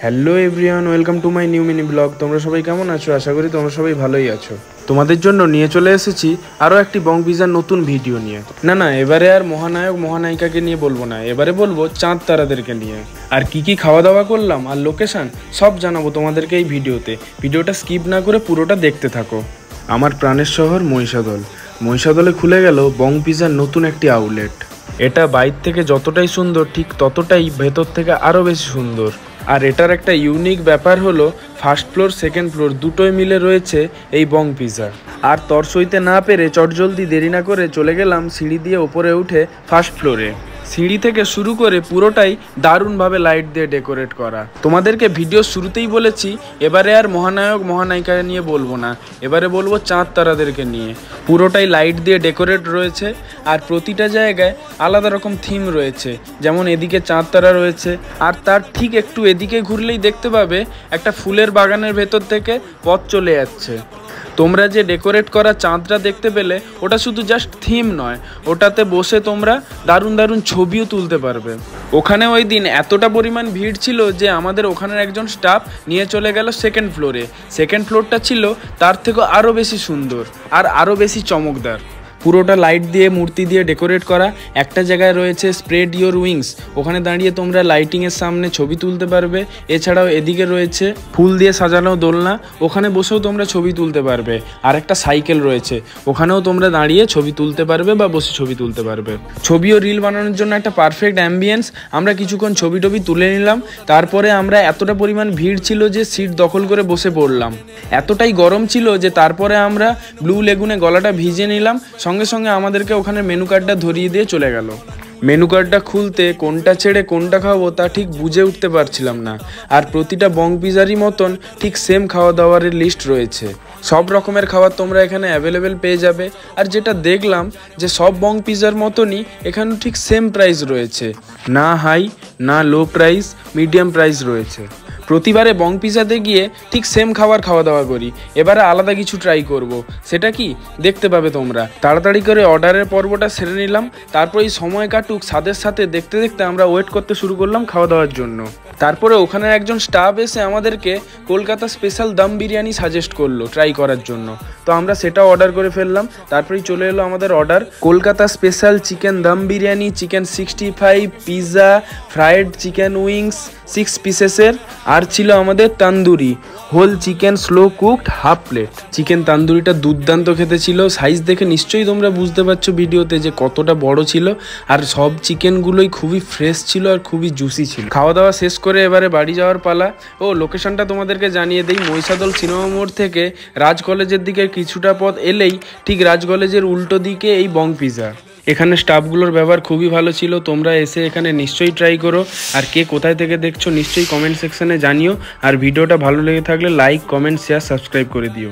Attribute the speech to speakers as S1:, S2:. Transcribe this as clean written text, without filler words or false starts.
S1: Hello everyone, welcome to my new mini blog. তোমরা সবাই কেমন আছো? আশা করি তোমরা সবাই ভালোই আছো। তোমাদের জন্য নিয়ে চলে এসেছি আরও একটি বং পিজার নতুন ভিডিও নিয়ে। না, এবারে আর মহানায়ক মহানায়িকাকে নিয়ে বলবো না, এবারে বলবো চাঁদ তারাদেরকে নিয়ে। আর কি খাওয়া দাওয়া করলাম আর লোকেশন সব জানাবো তোমাদেরকে এই ভিডিওতে। ভিডিওটা স্কিপ না করে পুরোটা দেখতে থাকো। আমার প্রাণের শহর মহিষাদলে খুলে গেল বং পিজার নতুন একটি আউটলেট। এটা বাইরে থেকে যতটাই সুন্দর ঠিক ততটাই ভেতর থেকে আরও বেশি সুন্দর। আর এটার একটা ইউনিক ব্যাপার হলো ফার্স্ট ফ্লোর সেকেন্ড ফ্লোর দুটোই মিলে রয়েছে এই বং পিজা। আর তর সইতে না পেরে চটজলদি দেরি না করে চলে গেলাম সিঁড়ি দিয়ে ওপরে উঠে ফার্স্ট ফ্লোরে। সিঁড়ি থেকে শুরু করে পুরোটাই দারুণভাবে লাইট দিয়ে ডেকোরেট করা। তোমাদেরকে ভিডিও শুরুতেই বলেছি এবারে আর মহানায়ক মহানায়িকা নিয়ে বলবো না, এবারে বলবো চাঁদ তারাদেরকে নিয়ে। পুরোটাই লাইট দিয়ে ডেকোরেট রয়েছে আর প্রতিটা জায়গায় আলাদা রকম থিম রয়েছে। যেমন এদিকে চাঁদ তারা রয়েছে আর তার ঠিক একটু এদিকে ঘুরলেই দেখতে পাবে একটা ফুলের বাগানের ভেতর থেকে পথ চলে যাচ্ছে। তোমরা যে ডেকোরেট করা চাঁদটা দেখতে পেলে ওটা শুধু জাস্ট থিম নয়, ওটাতে বসে তোমরা দারুণ দারুণ ছবিও তুলতে পারবে। ওখানে ওই দিন এতটা পরিমাণ ভিড় ছিল যে আমাদের ওখানের একজন স্টাফ নিয়ে চলে গেল সেকেন্ড ফ্লোরে। সেকেন্ড ফ্লোরটা ছিল তার থেকে আরও বেশি সুন্দর আর আরও বেশি চমকদার। পুরোটা লাইট দিয়ে মূর্তি দিয়ে ডেকোরেট করা। একটা জায়গায় রয়েছে স্প্রেড ইয়োর উইংস, ওখানে দাঁড়িয়ে তোমরা লাইটিংয়ের সামনে ছবি তুলতে পারবে। এছাড়াও এদিকে রয়েছে ফুল দিয়ে সাজানো দোলনা, ওখানে বসেও তোমরা ছবি তুলতে পারবে। আর একটা সাইকেল রয়েছে, ওখানেও তোমরা দাঁড়িয়ে ছবি তুলতে পারবে বা বসে ছবি তুলতে পারবে। ছবি ও রিল বানানোর জন্য একটা পারফেক্ট অ্যাম্বিয়েন্স। আমরা কিছুক্ষণ ছবি তুলে নিলাম। তারপরে আমরা এতটা পরিমাণ ভিড় ছিল যে সিট দখল করে বসে পড়লাম। এতটাই গরম ছিল যে তারপরে আমরা ব্লু লেগুনে গলাটা ভিজে নিলাম। সঙ্গে সঙ্গে আমাদেরকে ওখানে মেনু কার্ডটা ধরিয়ে দিয়ে চলে গেল। মেনু কার্ডটা খুলতে কোনটা ছেড়ে কোনটা খাবো তা ঠিক বুঝে উঠতে পারছিলাম না। আর প্রতিটা বং পিজারই মতন ঠিক সেম খাওয়া দাওয়ারের লিস্ট রয়েছে। সব রকমের খাবার তোমরা এখানে অ্যাভেলেবেল পেয়ে যাবে। আর যেটা দেখলাম যে সব বং পিজার মতনই এখানে ঠিক সেম প্রাইস রয়েছে, না হাই না লো প্রাইস, মিডিয়াম প্রাইস রয়েছে। প্রতিবারে বং পিজাতে গিয়ে ঠিক সেম খাওয়া দাওয়া করি, এবারে আলাদা কিছু ট্রাই করব। সেটা কি দেখতে পাবে তোমরা। তাড়াতাড়ি করে অর্ডারের পর্বটা সেরে নিলাম। তারপর এই সময় কাটুক স্বাদের সাথে দেখতে দেখতে আমরা ওয়েট করতে শুরু করলাম খাওয়া দাওয়ার জন্য। তারপরে ওখানে একজন স্টাফ এসে আমাদেরকে কলকাতা স্পেশাল দম বিরিয়ানি সাজেস্ট করলো ট্রাই করার জন্য। তো আমরা সেটাও অর্ডার করে ফেললাম। তারপরেই চলে এলো আমাদের order Kolkata special chicken dum biryani, chicken 65, pizza, fried chicken wings 6 পিসেসের। আর ছিল আমাদের tandoori whole chicken slow cooked half plate. Chicken তান্দুরিটা দুর্দান্ত খেতে ছিল। সাইজ দেখে নিশ্চয়ই তোমরা বুঝতে পারছো ভিডিওতে যে কতটা বড় ছিল। আর সব চিকেনগুলোই খুবই ফ্রেশ ছিল আর খুবই জুসি ছিল। খাওয়া দাওয়া শেষ করে এবারে বাড়ি যাওয়ার পালা। ও লোকেশনটা তোমাদেরকে জানিয়ে দেই, মহিষাদল সিনেমা মোড় থেকে রাজ কলেজের দিকে কিছুটা পথ এলেই ঠিক রাজ কলেজের উল্টো দিকে এই বং পিজা। এখানে স্টাফগুলোর ব্যবহার খুবই ভালো ছিল। তোমরা এসে এখানে নিশ্চয়ই ট্রাই করো। আর কে কোথায় থেকে দেখছো নিশ্চয়ই কমেন্ট সেকশনে জানিও। আর ভিডিওটা ভালো লেগে থাকলে লাইক, কমেন্ট, শেয়ার, সাবস্ক্রাইব করে দিও।